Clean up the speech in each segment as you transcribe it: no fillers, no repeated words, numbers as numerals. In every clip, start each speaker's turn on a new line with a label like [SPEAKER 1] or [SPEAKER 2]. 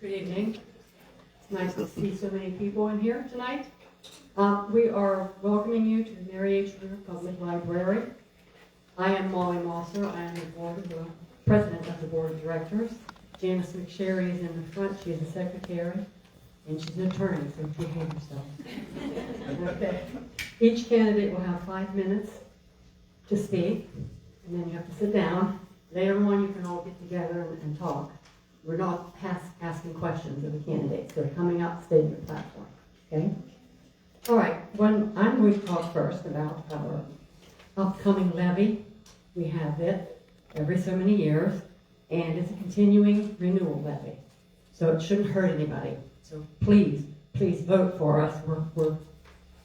[SPEAKER 1] Good evening. It's nice to see so many people in here tonight. We are welcoming you to the Mary H. Weir Public Library. I am Molly Mosser. I am the president of the board of directors. Janice McSherry is in the front. She is the secretary, and she's an attorney, so behave yourself. Okay. Each candidate will have 5 minutes to speak, and then you have to sit down. Later on, you can all get together and talk. We're not asking questions of the candidates. They're coming up, stating the platform. Okay? All right. I'm going to talk first about our upcoming levy. We have it every so many years, and it's a continuing renewal levy. So it shouldn't hurt anybody. So please vote for us.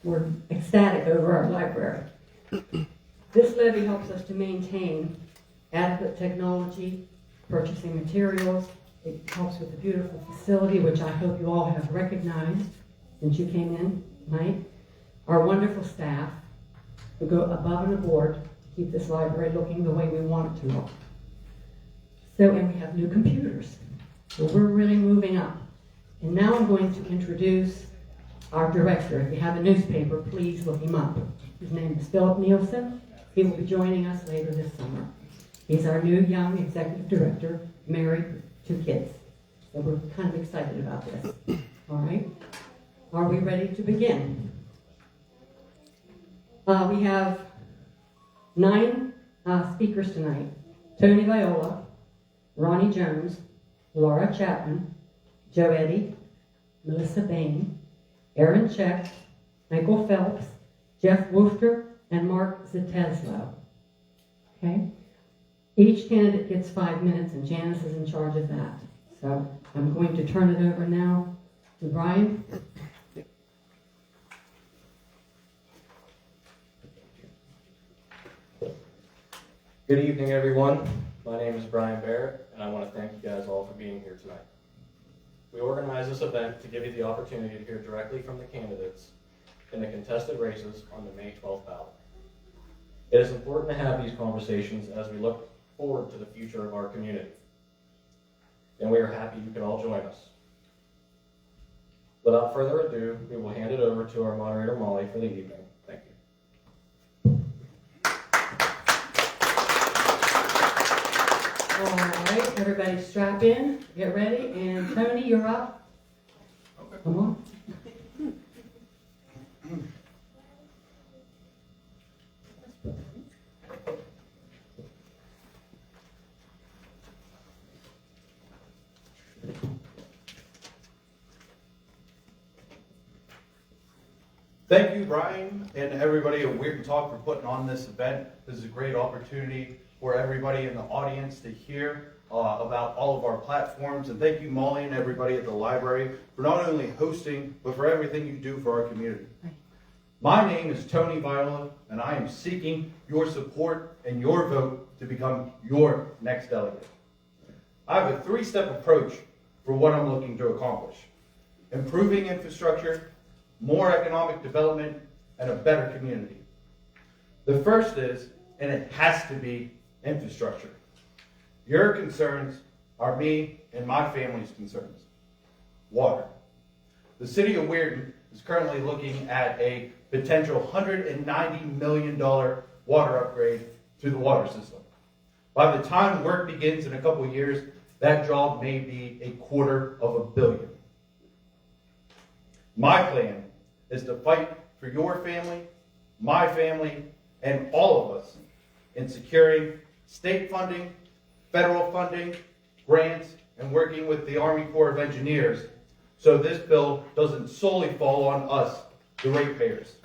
[SPEAKER 1] We're ecstatic over our library. This levy helps us to maintain adequate technology, purchasing materials. It helps with the beautiful facility, which I hope you all have recognized since you came in tonight. Our wonderful staff who go above and aboard to keep this library looking the way we want it to look. And we have new computers. So we're really moving up. And now I'm going to introduce our director. If you have a newspaper, please look him up. His name is Philip Nielsen. He will be joining us later this summer. He's our new young executive director, married with 2 kids. So we're kind of excited about this. All right? Are we ready to begin? We have 9 speakers tonight. Tony Viola, Ronnie Jones, Laura Chapman, Joe Eddy, Melissa Bain, Aaron Check, Michael Phelps, Jeff Woofter, and Mark Zeteslow. Okay? Each candidate gets 5 minutes, and Janice is in charge of that. So I'm going to turn it over now to Brian.
[SPEAKER 2] Good evening, everyone. My name is Brian Barrett, and I want to thank you guys all for being here tonight. We organized this event to give you the opportunity to hear directly from the candidates in the contested races on the May 12th ballot. It is important to have these conversations as we look forward to the future of our community. And we are happy you could all join us. Without further ado, we will hand it over to our moderator, Molly, for the evening. Thank you.
[SPEAKER 1] All right, everybody strap in, get ready, and Tony, you're up.
[SPEAKER 3] Okay.
[SPEAKER 1] Come on.
[SPEAKER 3] Thank you, Brian, and everybody at Weir Talk for putting on this event. This is a great opportunity for everybody in the audience to hear about all of our platforms. And thank you, Molly, and everybody at the library for not only hosting, but for everything you do for our community. My name is Tony Viola, and I am seeking your support and your vote to become your next delegate. I have a 3-step approach for what I'm looking to accomplish: improving infrastructure, more economic development, and a better community. The first is, and it has to be, infrastructure. Your concerns are me and my family's concerns. Water. The city of Weirton is currently looking at a potential $190 million water upgrade to the water system. By the time work begins in a couple of years, that job may be $250 million. My plan is to fight for your family, my family, and all of us in securing state funding, federal funding, grants, and working with the Army Corps of Engineers so this bill doesn't solely fall on us, the ratepayers.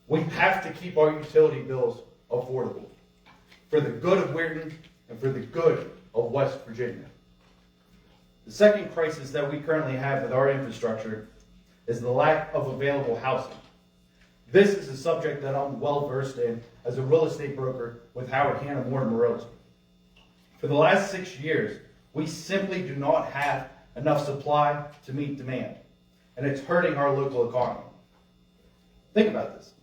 [SPEAKER 3] We have to keep our utility bills affordable for the good of Weirton and for the good of West Virginia. The second crisis that we currently have with our infrastructure is the lack of available housing. This is a subject that I'm well versed in as a real estate broker with Howard Hanna Mortimer Realty. For the last 6 years, we simply do not have enough supply to meet demand, and it's hurting our local economy. Think about this.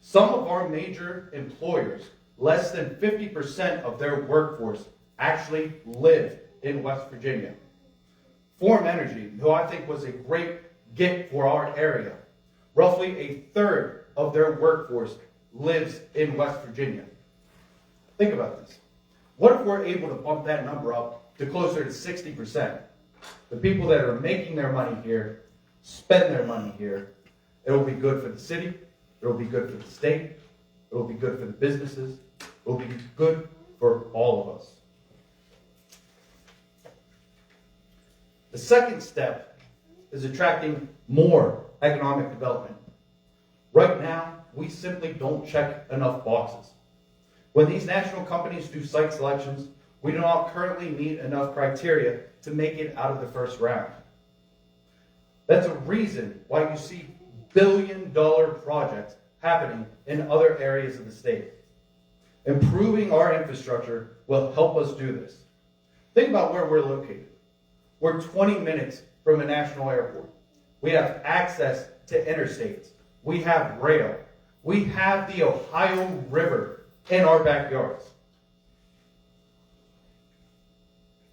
[SPEAKER 3] Some of our major employers, less than 50% of their workforce actually live in West Virginia. Form Energy, who I think was a great get for our area. Roughly a third of their workforce lives in West Virginia. Think about this. What if we're able to bump that number up to closer to 60%? The people that are making their money here, spend their money here. It will be good for the city. It will be good for the state. It will be good for the businesses. It will be good for all of us. The second step is attracting more economic development. Right now, we simply don't check enough boxes. When these national companies do site selections, we do not currently meet enough criteria to make it out of the first round. That's a reason why you see billion-dollar projects happening in other areas of the state. Improving our infrastructure will help us do this. Think about where we're located. We're 20 minutes from a national airport. We have access to interstates. We have rail. We have the Ohio River in our backyards.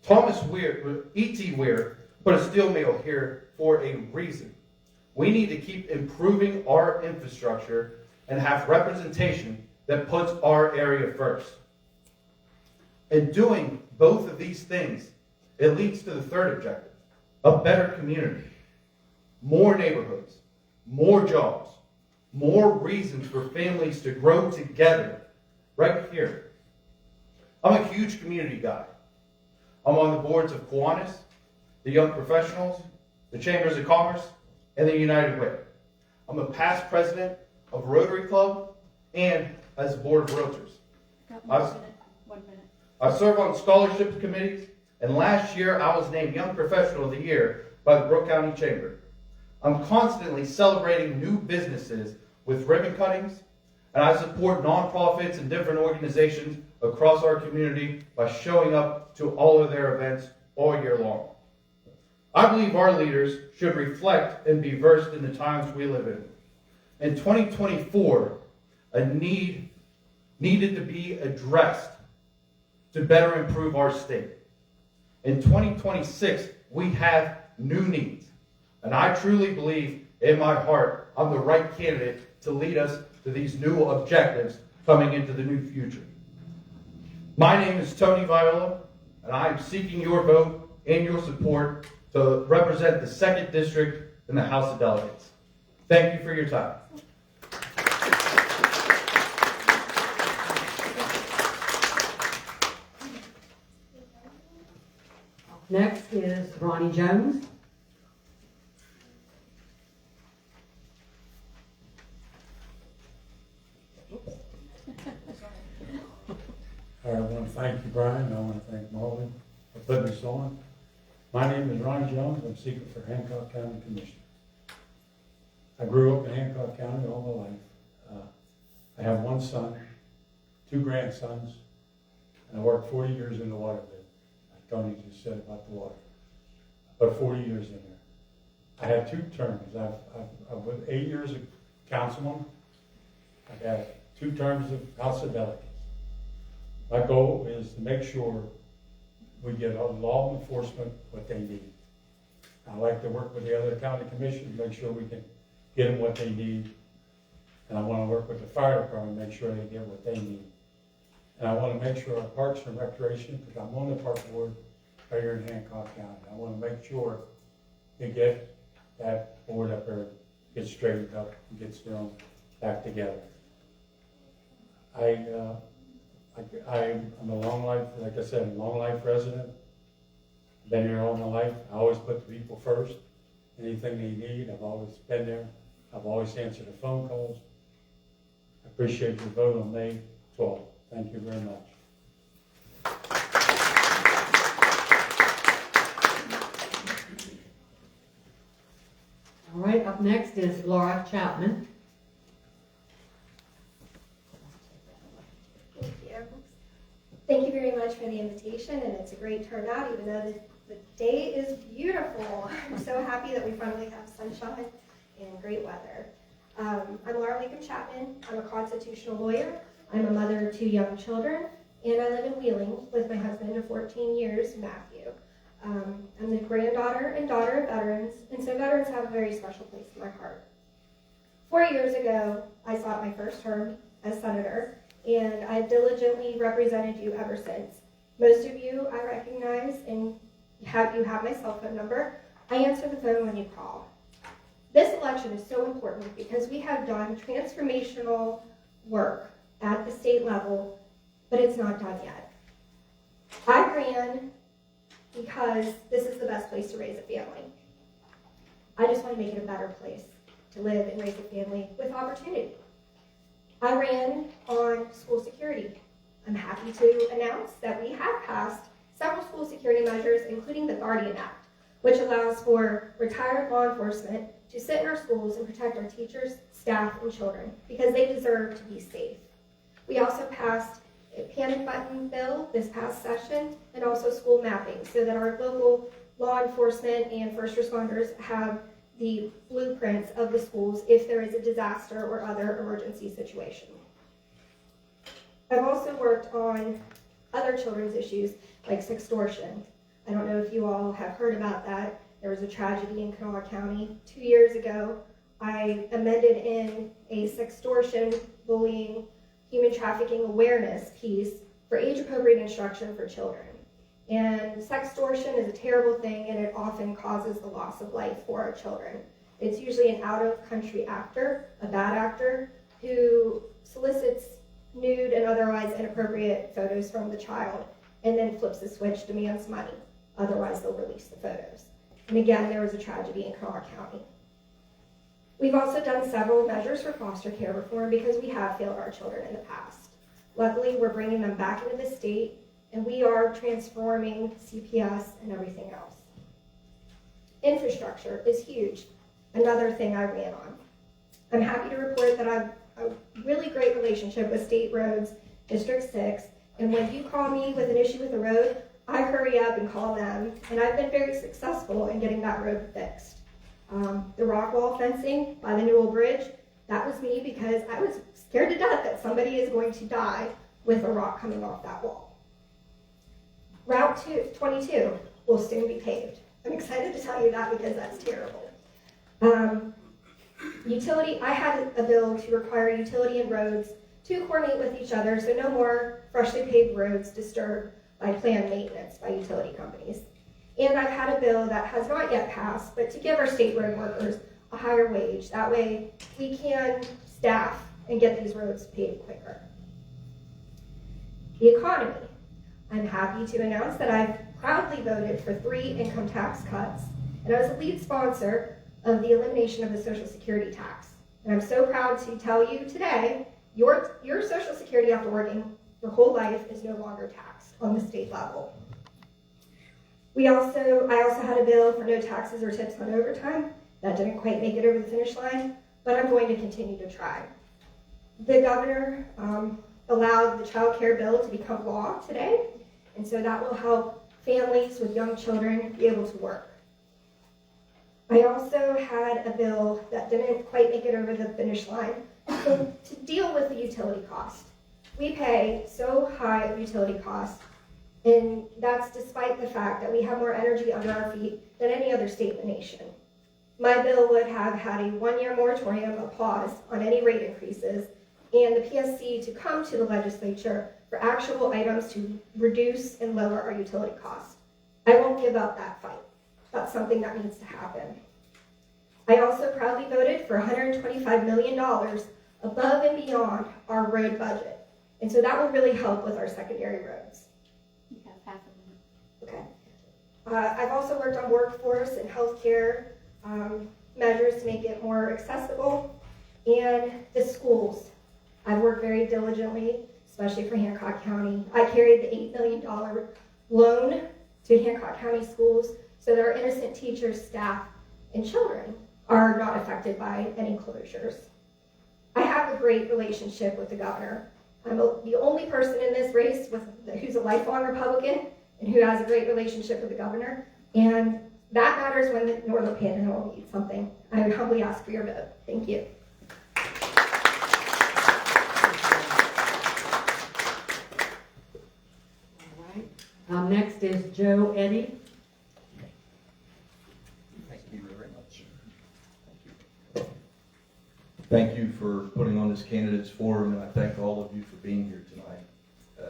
[SPEAKER 3] Thomas Weir, E.T. Weir, put a steel mill here for a reason. We need to keep improving our infrastructure and have representation that puts our area first. In doing both of these things, it leads to the third objective, a better community. More neighborhoods, more jobs, more reasons for families to grow together right here. I'm a huge community guy. I'm on the boards of Kiwanis, the Young Professionals, the Chambers of Commerce, and the United Way. I'm a past president of Rotary Club and as a board of realtors.
[SPEAKER 4] One minute.
[SPEAKER 3] I serve on scholarship committees, and last year I was named Young Professional of the Year by the Brooke County Chamber. I'm constantly celebrating new businesses with ribbon cuttings, and I support nonprofits and different organizations across our community by showing up to all of their events all year long. I believe our leaders should reflect and be versed in the times we live in. In 2024, a need needed to be addressed to better improve our state. In 2026, we have new needs. And I truly believe in my heart I'm the right candidate to lead us to these new objectives coming into the new future. My name is Tony Viola, and I am seeking your vote and your support to represent the 2nd District in the House of Delegates. Thank you for your time.
[SPEAKER 1] Next is Ronnie Jones.
[SPEAKER 5] I want to thank you, Brian. I want to thank Marlon for putting this on. My name is Ronnie Jones. I'm seeking for Hancock County Commissioner. I grew up in Hancock County all my life. I have one son, 2 grandsons, and I worked 40 years in the water bid. Like Tony just said about the water. But 40 years in there. I had 2 terms. I've been 8 years of councilman. I've had 2 terms of House of Delegates. My goal is to make sure we get law enforcement what they need. I like to work with the other county commissions, make sure we can get them what they need. And I want to work with the fire department, make sure they get what they need. And I want to make sure our parks and recreation, because I'm on the park board right here in Hancock County. I want to make sure we get that board up there, gets straightened up, and gets thrown back together. I'm a long life, like I said, a long life resident. Been here all my life. I always put the people first. Anything they need, I've always been there. I've always answered the phone calls. I appreciate your vote on May 12th. Thank you very much.
[SPEAKER 1] All right, up next is Laura Chapman.
[SPEAKER 6] Thank you. Thank you very much for the invitation, and it's a great turnout, even though the day is beautiful. I'm so happy that we finally have sunshine and great weather. I'm Laura Chapman. I'm a constitutional lawyer. I'm a mother of 2 young children, and I live in Wheeling with my husband of 14 years, Matthew. I'm the granddaughter and daughter of veterans, and so veterans have a very special place in my heart. 4 years ago, I sought my first term as senator, and I've diligently represented you ever since. Most of you I recognize, and you have my cell phone number. I answer the phone when you call. This election is so important because we have done transformational work at the state level, but it's not done yet. I ran because this is the best place to raise a family. I just want to make it a better place to live and raise a family with opportunity. I ran on school security. I'm happy to announce that we have passed several school security measures, including the Guardian Act, which allows for retired law enforcement to sit in our schools and protect our teachers, staff, and children because they deserve to be safe. We also passed a panic button bill this past session and also school mapping so that our local law enforcement and first responders have the blueprints of the schools if there is a disaster or other emergency situation. I've also worked on other children's issues like sextortion. I don't know if you all have heard about that. There was a tragedy in Kanawha County 2 years ago. I amended in a sextortion, bullying, human trafficking awareness piece for age-appropriate instruction for children. And sextortion is a terrible thing, and it often causes the loss of life for our children. It's usually an out-of-country actor, a bad actor, who solicits nude and otherwise inappropriate photos from the child and then flips the switch, demands money. Otherwise, they'll release the photos. And again, there was a tragedy in Kanawha County. We've also done several measures for foster care reform because we have failed our children in the past. Luckily, we're bringing them back into the state, and we are transforming CPS and everything else. Infrastructure is huge, another thing I ran on. I'm happy to report that I've a really great relationship with State Roads, District 6, and when you call me with an issue with a road, I hurry up and call them, and I've been very successful in getting that road fixed. The rock wall fencing by the Newell Bridge, that was me because I was scared to death that somebody is going to die with a rock coming off that wall. Route 22 will soon be paved. I'm excited to tell you that because that's terrible. I had a bill to require utility and roads to coordinate with each other so no more freshly paved roads disturbed by planned maintenance by utility companies. And I've had a bill that has not yet passed, but to give our state road workers a higher wage. That way we can staff and get these roads paved quicker. The economy. I'm happy to announce that I've proudly voted for 3 income tax cuts, and I was the lead sponsor of the elimination of the Social Security tax. And I'm so proud to tell you today, your Social Security after working your whole life is no longer taxed on the state level. I also had a bill for no taxes or tips on overtime. That didn't quite make it over the finish line, but I'm going to continue to try. The governor allowed the child care bill to become law today, and so that will help families with young children be able to work. I also had a bill that didn't quite make it over the finish line to deal with the utility cost. We pay so high of utility costs, and that's despite the fact that we have more energy under our feet than any other state in the nation. My bill would have had a 1-year moratorium, a pause on any rate increases, and the PSC to come to the legislature for actual items to reduce and lower our utility costs. I won't give up that fight. That's something that needs to happen. I also proudly voted for $125 million above and beyond our road budget. And so that will really help with our secondary roads.
[SPEAKER 4] You have half a minute.
[SPEAKER 6] Okay. I've also worked on workforce and healthcare measures to make it more accessible. And the schools. I've worked very diligently, especially for Hancock County. I carried the $8 million loan to Hancock County schools so that our innocent teachers, staff, and children are not affected by any closures. I have a great relationship with the governor. I'm the only person in this race who's a lifelong Republican and who has a great relationship with the governor. And that matters when the Northern Panhandle needs something. I would humbly ask for your vote. Thank you.
[SPEAKER 1] All right. Next is Joe Eddy.
[SPEAKER 7] for putting on this candidates forum, and I thank all of you for being here tonight.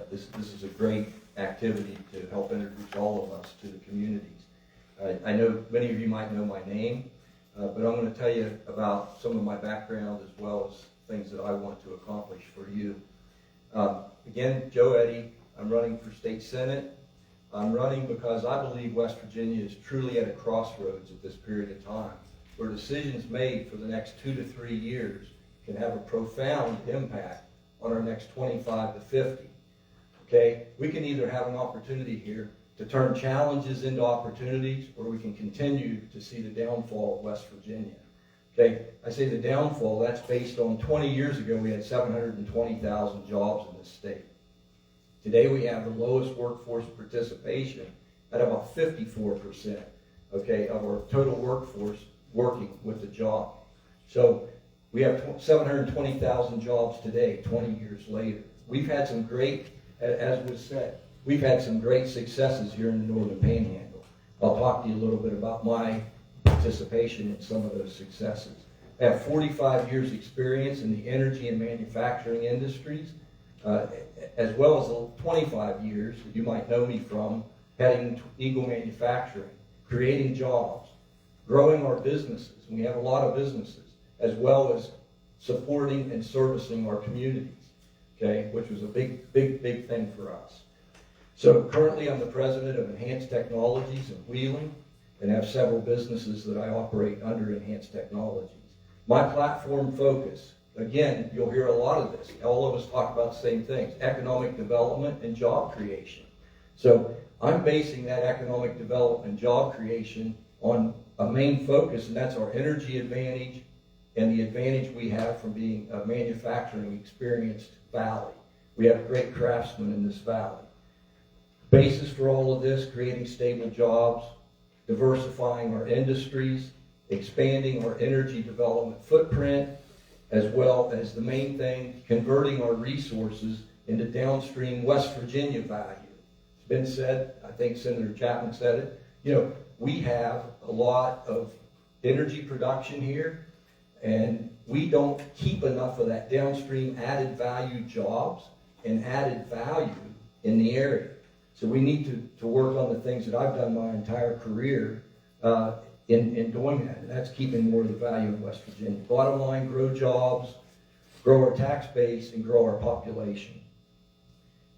[SPEAKER 7] This is a great activity to help introduce all of us to the communities. I know many of you might know my name, but I'm going to tell you about some of my background as well as things that I want to accomplish for you. Again, Joe Eddy, I'm running for state senate. I'm running because I believe West Virginia is truly at a crossroads at this period of time, where decisions made for the next 2 to 3 years can have a profound impact on our next 25 to 50. Okay? We can either have an opportunity here to turn challenges into opportunities, or we can continue to see the downfall of West Virginia. Okay? I say the downfall, that's based on 20 years ago we had 720,000 jobs in this state. Today we have the lowest workforce participation at about 54%, okay, of our total workforce working with a job. So we have 720,000 jobs today, 20 years later. We've had some great, as was said, we've had some great successes here in the Northern Panhandle. I'll talk to you a little bit about my participation in some of those successes. I have 45 years experience in the energy and manufacturing industries, as well as the 25 years that you might know me from heading Eagle Manufacturing, creating jobs, growing our businesses, and we have a lot of businesses, as well as supporting and servicing our communities, okay, which was a big thing for us. So currently I'm the president of Enhanced Technologies in Wheeling and have several businesses that I operate under Enhanced Technologies. My platform focus, again, you'll hear a lot of this. All of us talk about the same things, economic development and job creation. So I'm basing that economic development and job creation on a main focus, and that's our energy advantage and the advantage we have from being a manufacturing experienced valley. We have great craftsmen in this valley. Basis for all of this, creating stable jobs, diversifying our industries, expanding our energy development footprint, as well as the main thing, converting our resources into downstream West Virginia value. It's been said, I think Senator Chapman said it, you know, we have a lot of energy production here, and we don't keep enough of that downstream added value jobs and added value in the area. So we need to work on the things that I've done my entire career in doing that, and that's keeping more of the value in West Virginia. Bottom line, grow jobs, grow our tax base, and grow our population.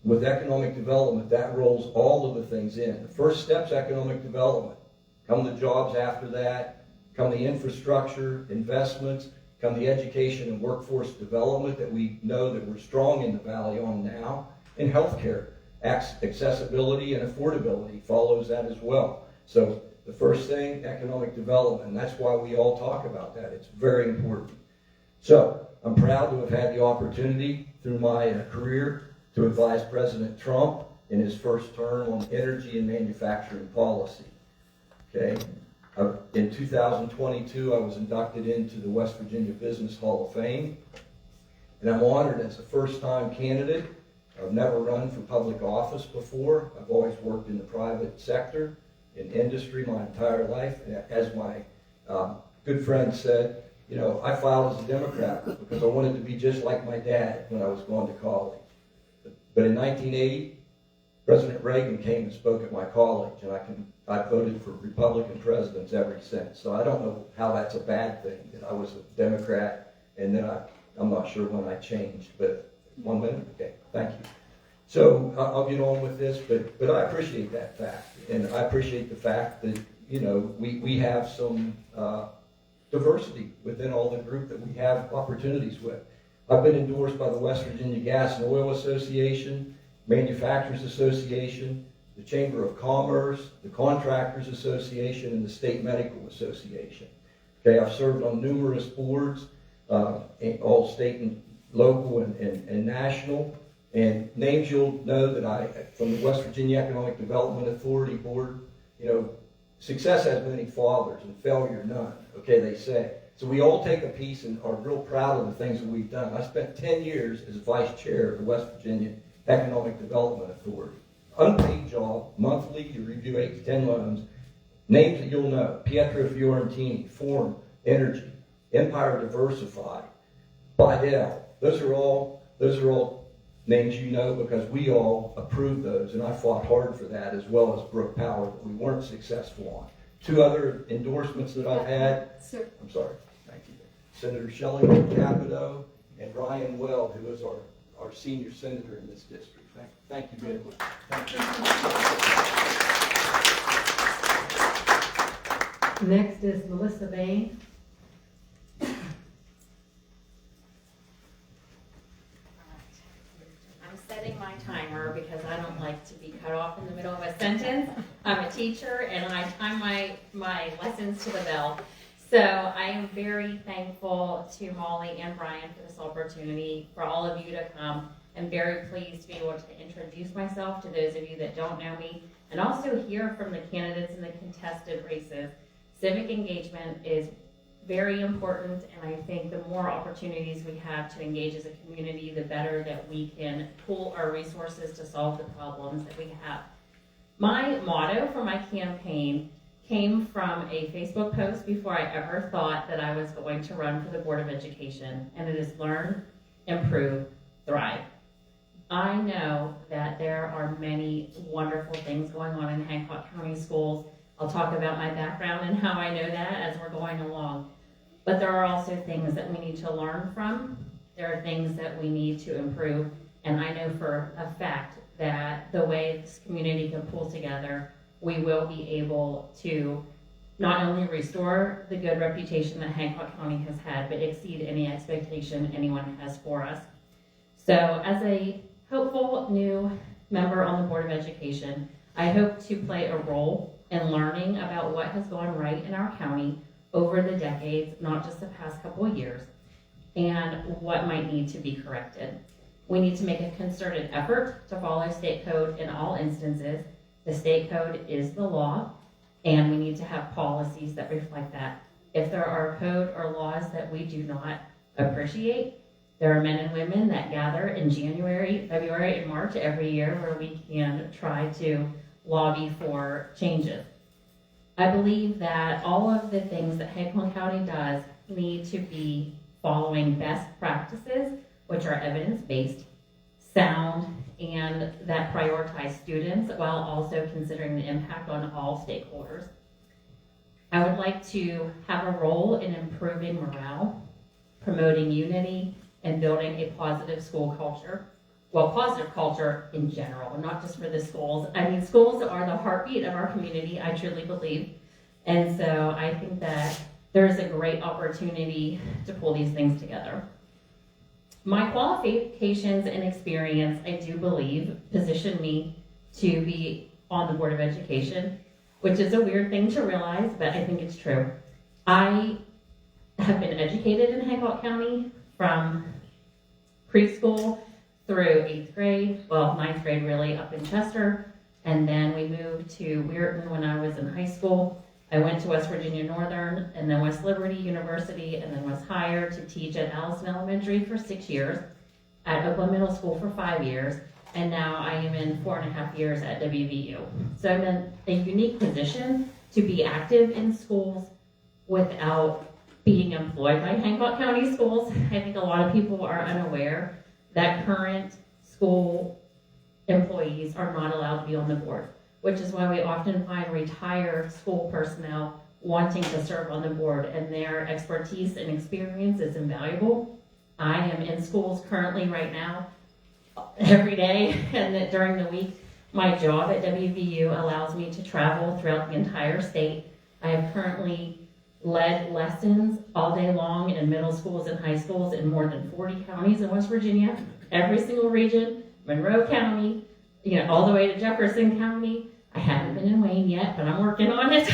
[SPEAKER 7] With economic development, that rolls all of the things in. The first step's economic development. Come the jobs after that, come the infrastructure, investments, come the education and workforce development that we know that we're strong in the valley on now, and healthcare. Accessibility and affordability follows that as well. So the first thing, economic development, and that's why we all talk about that. It's very important. So I'm proud to have had the opportunity through my career to advise President Trump in his first term on energy and manufacturing policy. Okay. In 2022, I was inducted into the West Virginia Business Hall of Fame, and I'm honored as a first-time candidate. I've never run for public office before. I've always worked in the private sector, in industry my entire life. As my good friend said, you know, I filed as a Democrat because I wanted to be just like my dad when I was going to college. But in 1980, President Reagan came and spoke at my college, and I voted for Republican presidents ever since. So I don't know how that's a bad thing, that I was a Democrat, and then I'm not sure when I changed, but 1 minute? Okay, thank you. So I'll get on with this, but I appreciate that fact, and I appreciate the fact that, you know, we have some diversity within all the group that we have opportunities with. I've been endorsed by the West Virginia Gas and Oil Association, Manufacturers Association, the Chamber of Commerce, the Contractors Association, and the State Medical Association. Okay, I've served on numerous boards, all state and local and national, and names you'll know that from the West Virginia Economic Development Authority Board, you know, success has many fathers and failure none, okay, they say. So we all take a piece and are real proud of the things that we've done. I spent 10 years as vice chair of the West Virginia Economic Development Authority. Unpaid job, monthly, you review 8 to 10 loans. Names that you'll know: Pietro Fiorentini, Form Energy, Empire Diversified, Bidell. Those are all names you know because we all approved those, and I fought hard for that, as well as Brooke Power, that we weren't successful on. 2 other endorsements that I've had.
[SPEAKER 4] Sir.
[SPEAKER 7] I'm sorry. Thank you. Senator Shelley Capito and Ryan Weld, who is our senior senator in this district. Thank you very much.
[SPEAKER 1] Next is Melissa Bain.
[SPEAKER 8] I'm setting my timer because I don't like to be cut off in the middle of a sentence. I'm a teacher and I time my lessons to the bell. So I am very thankful to Molly and Brian for this opportunity, for all of you to come. I'm very pleased to be able to introduce myself to those of you that don't know me, and also hear from the candidates in the contested races. Civic engagement is very important, and I think the more opportunities we have to engage as a community, the better that we can pool our resources to solve the problems that we have. My motto for my campaign came from a Facebook post before I ever thought that I was going to run for the Board of Education, and it is learn, improve, thrive. I know that there are many wonderful things going on in Hancock County schools. I'll talk about my background and how I know that as we're going along. But there are also things that we need to learn from. There are things that we need to improve. And I know for a fact that the way this community can pull together, we will be able to not only restore the good reputation that Hancock County has had, but exceed any expectation anyone has for us. So as a hopeful new member on the Board of Education, I hope to play a role in learning about what has gone right in our county over the decades, not just the past couple of years, and what might need to be corrected. We need to make a concerted effort to follow state code in all instances. The state code is the law, and we need to have policies that reflect that. If there are code or laws that we do not appreciate, there are men and women that gather in January, February, and March every year where we can try to lobby for changes. I believe that all of the things that Hancock County does need to be following best practices, which are evidence-based, sound, and that prioritize students while also considering the impact on all stakeholders. I would like to have a role in improving morale, promoting unity, and building a positive school culture. Well, positive culture in general, not just for the schools. I mean, schools are the heartbeat of our community, I truly believe. And so I think that there's a great opportunity to pull these things together. My qualifications and experience, I do believe, position me to be on the Board of Education, which is a weird thing to realize, but I think it's true. I have been educated in Hancock County from preschool through 8th grade, well, 9th grade really, up in Chester, and then we moved to Weir when I was in high school. I went to West Virginia Northern, and then West Liberty University, and then was hired to teach at Allison Elementary for 6 years, at Oakland Middle School for 5 years, and now I am in 4.5 years at WVU. So I'm in a unique position to be active in schools without being employed by Hancock County schools. I think a lot of people are unaware that current school employees are not allowed to be on the board, which is why we often find retired school personnel wanting to serve on the board, and their expertise and experience is invaluable. I am in schools currently right now every day, and that during the week, my job at WVU allows me to travel throughout the entire state. I have currently led lessons all day long in middle schools and high schools in more than 40 counties in West Virginia, every single region, Monroe County, all the way to Jefferson County. I haven't been in Wayne yet, but I'm working on it.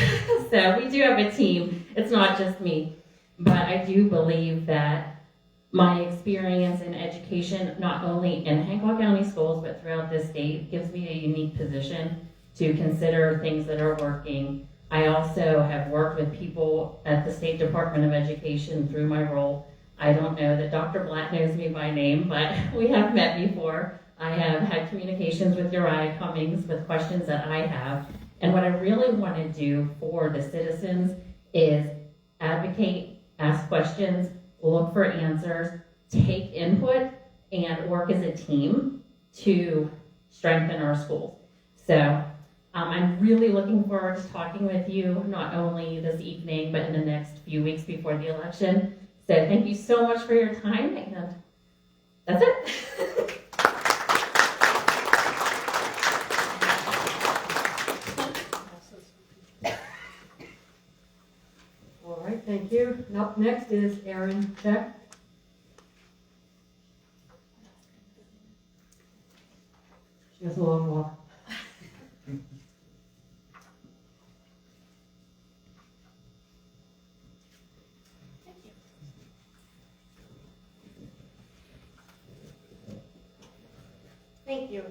[SPEAKER 8] So we do have a team. It's not just me. But I do believe that my experience in education, not only in Hancock County schools, but throughout the state, gives me a unique position to consider things that are working. I also have worked with people at the State Department of Education through my role. I don't know that Dr. Blatt knows me by name, but we have met before. I have had communications with Uriah Cummings with questions that I have. And what I really want to do for the citizens is advocate, ask questions, look for answers, take input and work as a team to strengthen our schools. So I'm really looking forward to talking with you, not only this evening, but in the next few weeks before the election. So thank you so much for your time, and that's it.
[SPEAKER 1] All right, thank you. And up next is Erin Check. She has a long walk.
[SPEAKER 9] Thank you.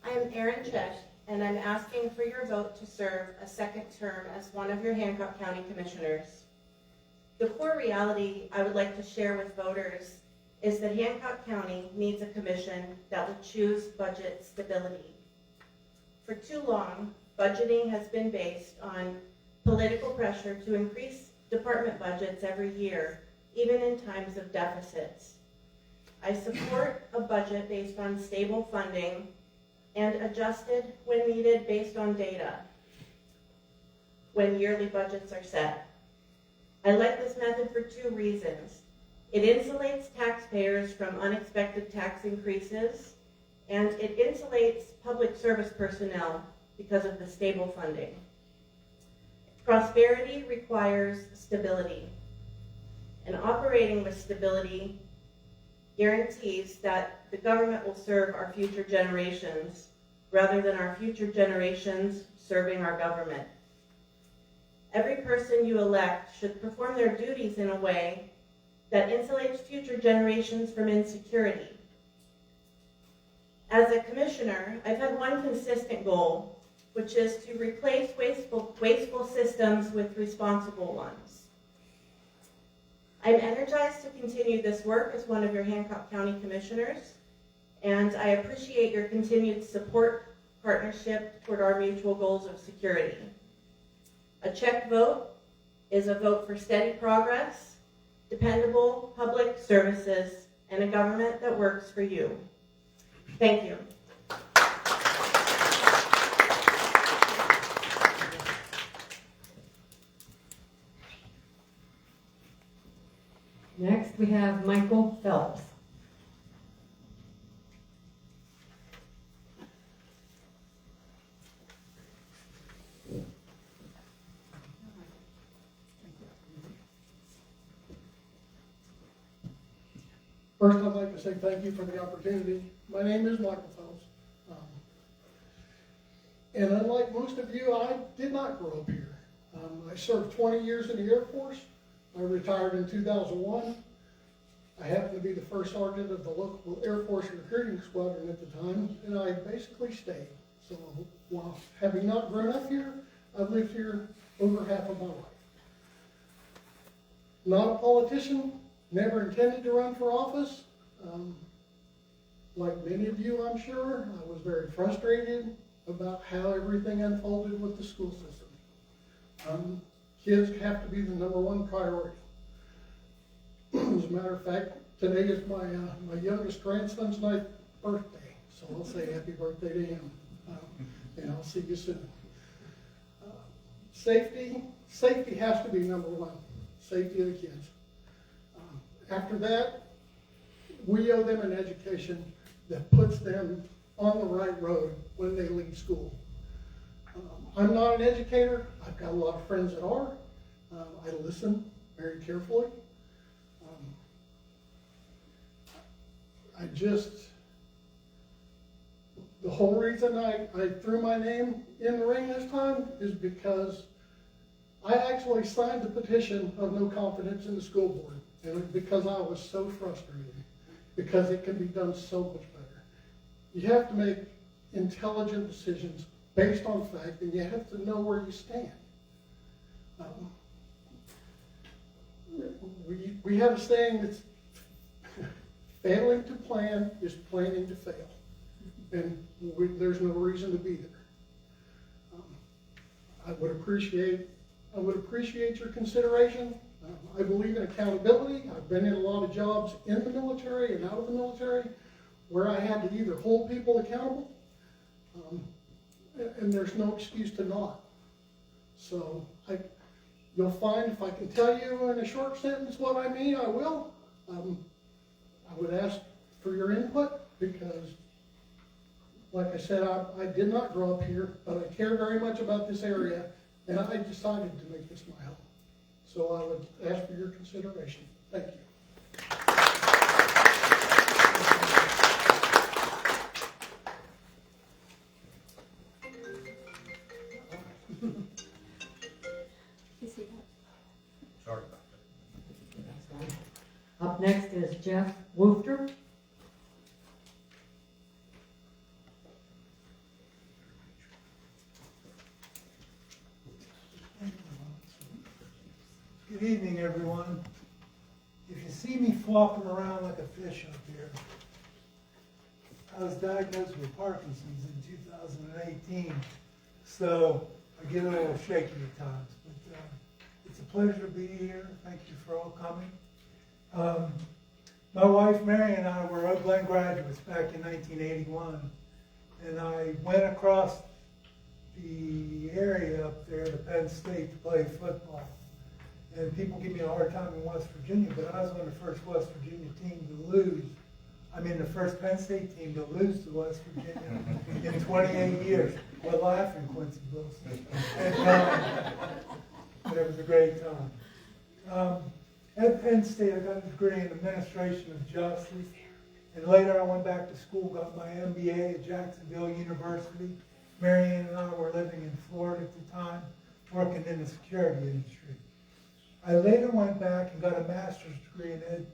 [SPEAKER 9] I am Erin Chesh, and I'm asking for your vote to serve a second term as one of your Hancock County Commissioners. The core reality I would like to share with voters is that Hancock County needs a commission that will choose budget stability. For too long, budgeting has been based on political pressure to increase department budgets every year, even in times of deficits. I support a budget based on stable funding and adjusted when needed based on data when yearly budgets are set. I like this method for two reasons. It insulates taxpayers from unexpected tax increases, and it insulates public service personnel because of the stable funding. Prosperity requires stability, and operating with stability guarantees that the government will serve our future generations rather than our future generations serving our government. Every person you elect should perform their duties in a way that insulates future generations from insecurity. As a commissioner, I've had one consistent goal, which is to replace wasteful systems with responsible ones. I'm energized to continue this work as one of your Hancock County Commissioners, and I appreciate your continued support, partnership toward our mutual goals of security. A check vote is a vote for steady progress, dependable public services, and a government that works for you. Thank you.
[SPEAKER 1] Next, we have Michael Phelps.
[SPEAKER 10] First, I'd like to say thank you for the opportunity. My name is Michael Phelps. And unlike most of you, I did not grow up here. I served 20 years in the Air Force. I retired in 2001. I happened to be the first sergeant of the local Air Force recruiting squadron at the time, and I basically stayed. So while having not grown up here, I've lived here over half of my life. Not a politician, never intended to run for office. Like many of you, I'm sure, I was very frustrated about how everything unfolded with the school system. Kids have to be the number one priority. As a matter of fact, today is my youngest grandson's 9th birthday, so I'll say happy birthday to him, and I'll see you soon. Safety has to be number one, safety of the kids. After that, we owe them an education that puts them on the right road when they leave school. I'm not an educator. I've got a lot of friends that are. I listen very carefully. The whole reason I threw my name in the ring this time is because I actually signed the petition of no confidence in the school board. And it's because I was so frustrated, because it can be done so much better. You have to make intelligent decisions based on fact, and you have to know where you stand. We have a saying that's failing to plan is planning to fail, and there's no reason to be there. I would appreciate I would appreciate your consideration. I believe in accountability. I've been in a lot of jobs in the military and out of the military where I had to either hold people accountable, and there's no excuse to not. So you'll find if I can tell you in a short sentence what I mean, I will. I would ask for your input because, like I said, I did not grow up here, but I care very much about this area, and I decided to make this my home. So I would ask for your consideration. Thank you.
[SPEAKER 5] Sorry.
[SPEAKER 1] Up next is Jeff Woofter.
[SPEAKER 11] Good evening, everyone. If you see me flopping around like a fish up here, I was diagnosed with Parkinson's in 2018, so I get a little shaky at times. But it's a pleasure to be here. Thank you for all coming. My wife Mary and I were Oak Glen graduates back in 1981, and I went across the area up there to Penn State to play football. And people give me a hard time in West Virginia, but I was on the first West Virginia team to lose. I mean, the first Penn State team to lose to West Virginia in 28 years. We're laughing, Quincy Wilson. But it was a great time. At Penn State, I got a degree in Administration of Justice. And later I went back to school, got my MBA at Jacksonville University. Marianne and I were living in Florida at the time, working in the security industry. I later went back and got a master's degree in ed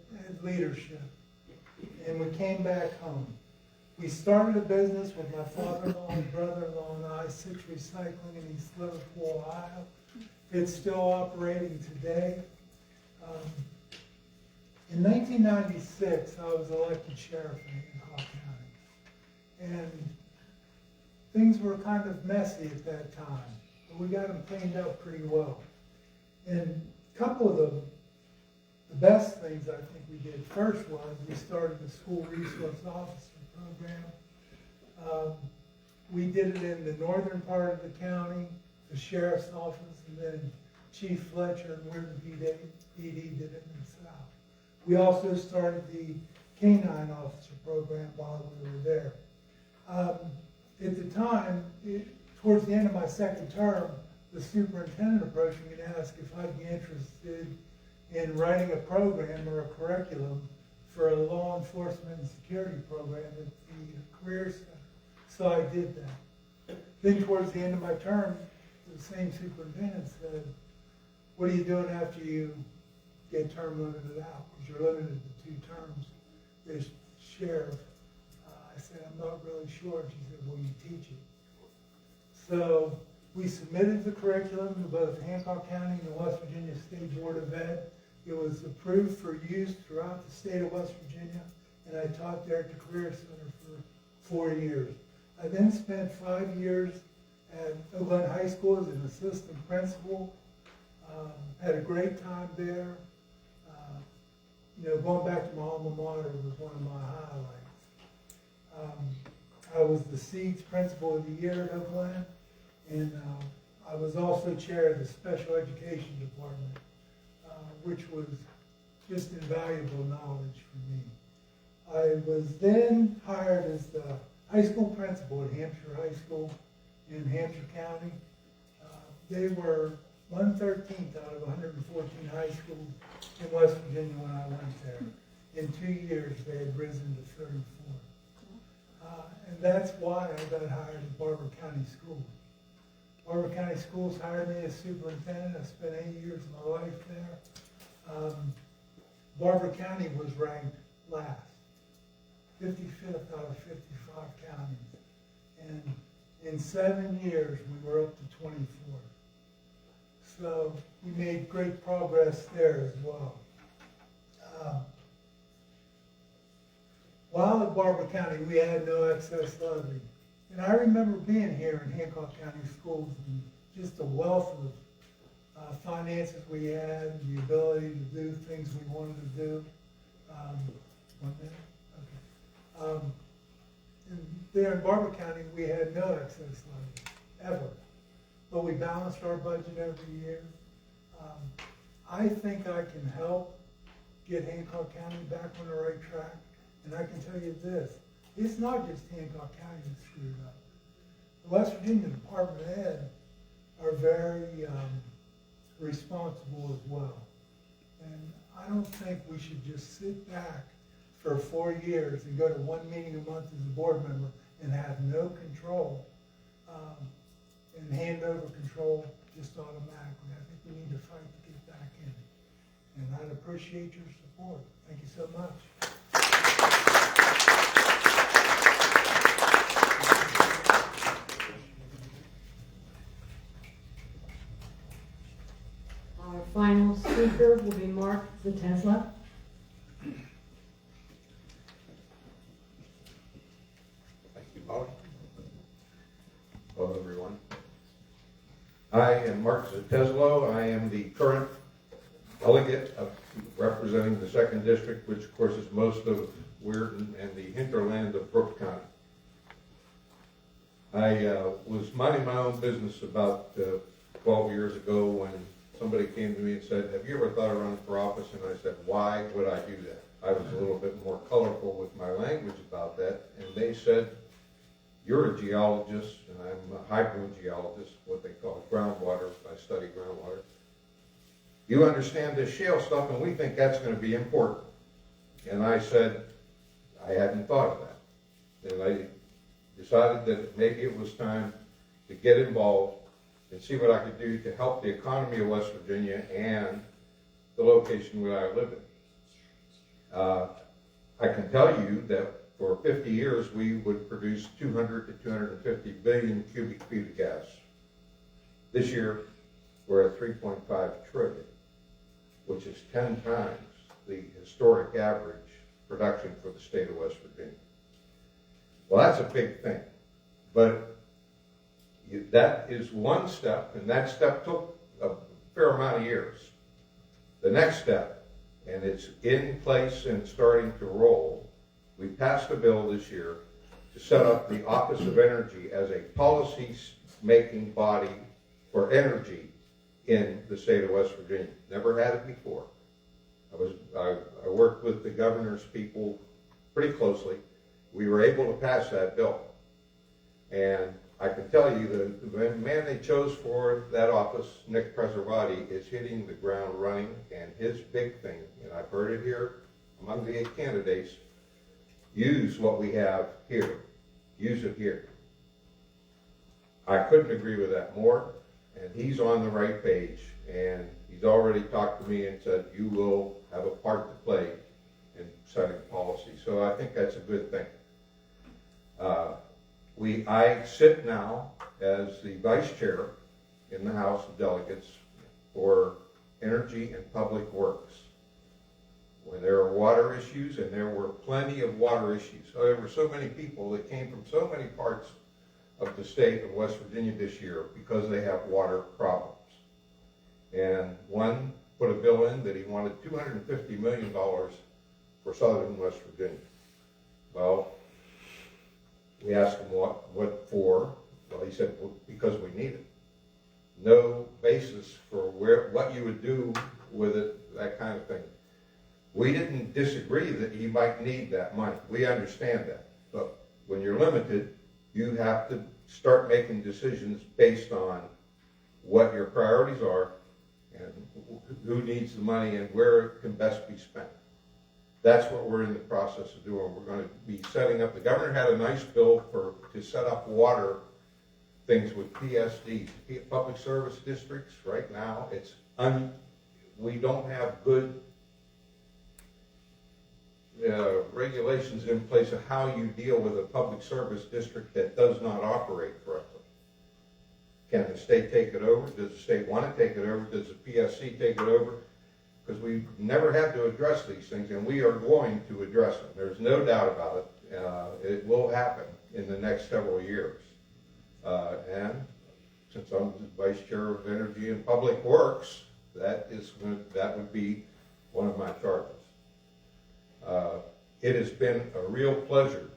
[SPEAKER 11] leadership, and we came back home. We started a business with my father-in-law and brother-in-law and I, Six Recycling in East Liverpool, Ohio. It's still operating today. In 1996, I was elected sheriff in Hancock County, and things were kind of messy at that time, but we got them cleaned up pretty well. And a couple of the best things I think we did first was we started the school resource officer program. We did it in the northern part of the county, the sheriff's office, and then Chief Fletcher and Weir PD did it in the south. We also started the canine officer program while we were there. At the time, towards the end of my second term, the superintendent approached me and asked if I'd be interested in writing a program or a curriculum for a law enforcement and security program at the Career Center. So I did that. Then towards the end of my term, the same superintendent said, "What are you doing after you get term limited out? Because you're limited to 2 terms as sheriff." I said, "I'm not really sure." She said, "Will you teach it?" So we submitted the curriculum to both Hancock County and the West Virginia State Board of Ed. It was approved for use throughout the state of West Virginia, and I taught there at the Career Center for 4 years. I then spent 5 years at Oak Glen High School as an assistant principal. Had a great time there. Going back to my alma mater was one of my highlights. I was the Seeds Principal of the Year at Oak Glen, and I was also chair of the Special Education Department, which was just invaluable knowledge for me. I was then hired as the high school principal at Hampshire High School in Hampshire County. They were 113th out of 114 high schools in West Virginia when I went there. In 2 years, they had risen to 34. And that's why I got hired at Barber County Schools. Barber County Schools hired me as superintendent. I spent 8 years of my life there. Barber County was ranked last, 55th out of 55 counties. And in 7 years, we were up to 24. So we made great progress there as well. While at Barber County, we had no excess levy. And I remember being here in Hancock County Schools and just a wealth finances we had, the ability to do things we wanted to do. 1 minute? Okay. And there in Barber County, we had no excess levy, ever. But we balanced our budget every year. I think I can help get Hancock County back on the right track. And I can tell you this, it's not just Hancock County that's screwed up. The West Virginia Department of Ed are very responsible as well. And I don't think we should just sit back for 4 years and go to one meeting a month as a board member and have no control and hand over control just automatically. I think we need to fight to get back in. And I'd appreciate your support. Thank you so much.
[SPEAKER 1] Our final speaker will be Mark Zatesla.
[SPEAKER 12] Thank you, Molly. Hello, everyone. I am Mark Zateslo. I am the current delegate representing the 2nd District, which of course is most of Weir and the hinterland of Brooke County. I was minding my own business about 12 years ago when somebody came to me and said, have you ever thought of running for office? And I said, why would I do that? I was a little bit more colorful with my language about that. And they said, you're a geologist, and I'm a hydrogeologist, what they call groundwater. I study groundwater. You understand this shale stuff, and we think that's going to be important. And I said, I hadn't thought of that. And I decided that maybe it was time to get involved and see what I could do to help the economy of West Virginia and the location where I live in. I can tell you that for 50 years we would produce 200 to 250 billion cubic feet of gas. This year we're at 3.5 trillion, which is 10 times the historic average production for the state of West Virginia. Well, that's a big thing, but that is one step, and that step took a fair amount of years. The next step, and it's in place and starting to roll, we passed a bill this year to set up the Office of Energy as a policy-making body for energy in the state of West Virginia. Never had it before. I worked with the governor's people pretty closely. We were able to pass that bill. And I can tell you that the man they chose for that office, Nick Preservati, is hitting the ground running, and his big thing, and I've heard it here among the 8 candidates, use what we have here. Use it here. I couldn't agree with that more, and he's on the right page, and he's already talked to me and said, you will have a part to play in setting policy. So I think that's a good thing. I sit now as the vice chair in the House of Delegates for Energy and Public Works. When there are water issues, and there were plenty of water issues. There were so many people that came from so many parts of the state of West Virginia this year because they have water problems. And one put a bill in that he wanted $250 million for southern West Virginia. Well, we asked him what for. Well, he said, well, because we need it. No basis for what you would do with it, that kind of thing. We didn't disagree that he might need that money. We understand that. But when you're limited, you have to start making decisions based on what your priorities are and who needs the money and where it can best be spent. That's what we're in the process of doing. We're going to be setting up, the governor had a nice bill to set up water things with PSDs, public service districts. Right now, we don't have good regulations in place of how you deal with a public service district that does not operate correctly. Can the state take it over? Does the state want to take it over? Does the PSC take it over? Because we've never had to address these things, and we are going to address them. There's no doubt about it. It will happen in the next several years. And since I'm the Vice Chair of Energy and Public Works, that would be one of my charges. It has been a real pleasure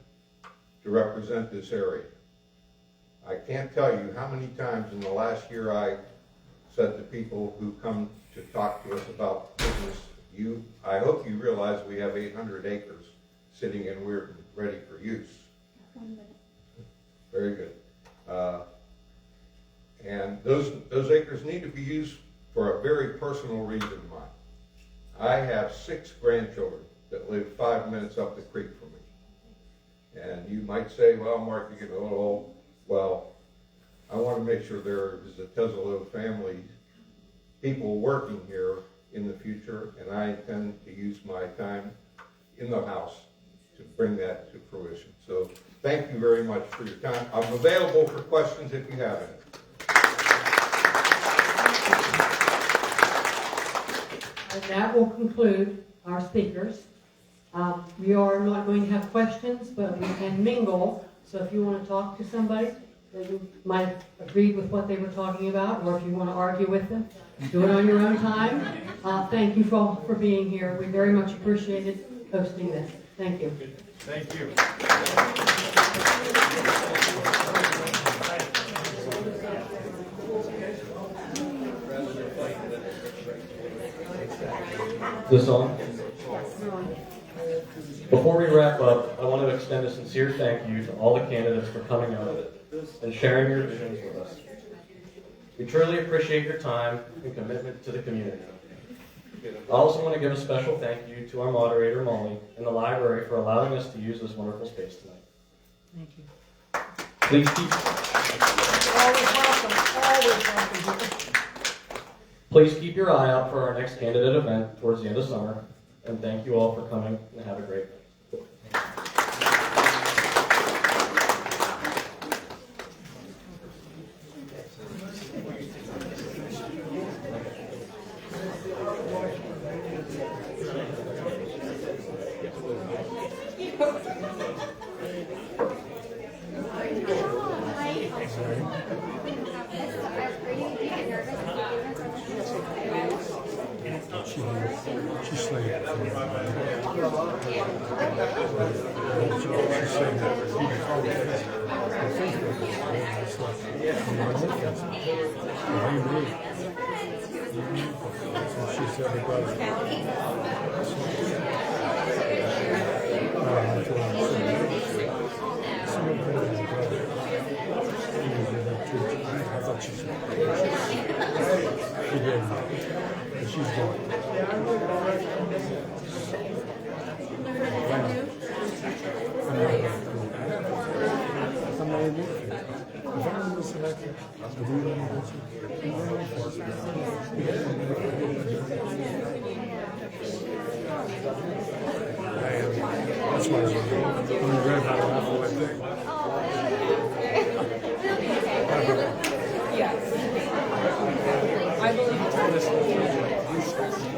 [SPEAKER 12] to represent this area. I can't tell you how many times in the last year I said to people who come to talk to us about business, I hope you realize we have 800 acres sitting in Weir ready for use. Very good. And those acres need to be used for a very personal reason of mine. I have 6 grandchildren that live 5 minutes up the creek from me. And you might say, well, Mark, you're getting a little old. Well, I want to make sure there is a Tesla family, people working here in the future, and I intend to use my time in the house to bring that to fruition. So thank you very much for your time. I'm available for questions if you have any.
[SPEAKER 1] And that will conclude our speakers. We are not going to have questions, but we can mingle. So if you want to talk to somebody that you might have agreed with what they were talking about, or if you want to argue with them, do it on your own time. Thank you for being here. We very much appreciated hosting this. Thank you.
[SPEAKER 3] Thank you.
[SPEAKER 2] Is this on? Before we wrap up, I want to extend a sincere thank you to all the candidates for coming out and sharing your visions with us. We truly appreciate your time and commitment to the community. I also want to give a special thank you to our moderator, Molly, and the library for allowing us to use this wonderful space tonight.
[SPEAKER 1] Thank you.
[SPEAKER 2] Please keep, please keep your eye out for our next candidate event towards the end of summer, and thank you all for coming, and have a great day.
[SPEAKER 5] That's why I'm red hot raffle, I think.
[SPEAKER 13] Yes. I believe it's